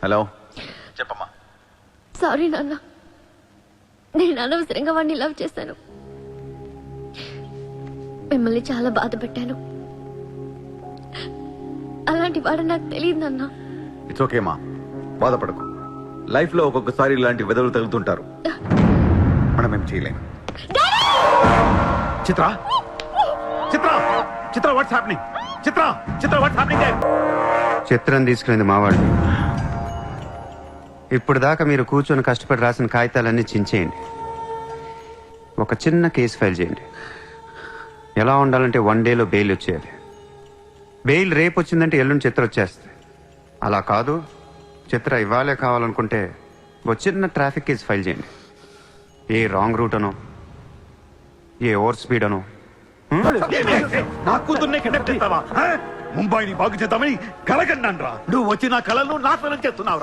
Hello చెప్పమ్మా. Sorry నాన్న, నేను అనవసరంగా వాడిని లవ్ చేశాను. మిమ్మల్ని చాలా బాధ పెట్టాను. అలాంటి వాడు నాకు తెలియదు నాన్న. ఇట్స్ ఓకే మా, బాధపడకు. లైఫ్ లో ఒక్కొక్కసారి ఇలాంటి వెదవులు తగులుతుంటారు, మనం ఏం చేయలేం. Chitra Chitra Chitra what's happening? Chitra Chitra what's happening there? చిత్రం తీసుకునేది మావాడు. ఇప్పుడు దాకా మీరు కూర్చొని కష్టపడి రాసిన కాగితాలన్నీ చించేయండి. ఒక చిన్న కేసు ఫైల్ చేయండి. ఎలా ఉండాలంటే 1 డేలో బెయిల్ వచ్చేయాలి. బెయిల్ రేపు వచ్చిందంటే ఎల్లుండి చిత్ర వచ్చేస్తుంది. అలా కాదు, చిత్ర ఇవ్వాలే కావాలనుకుంటే ఒక చిన్న ట్రాఫిక్ కేసు ఫైల్ చేయండి. ఏ రాంగ్ రూట్ అనో, ఏ ఓవర్ స్పీడ్ అనో. నా కూతుర్నే కిడ్నాప్ చేస్తావా? ముంబైని బాగు చేద్దామని కలగన్నాను రా. నువ్వు వచ్చి నా కళను నాశనం చేస్తున్నావు.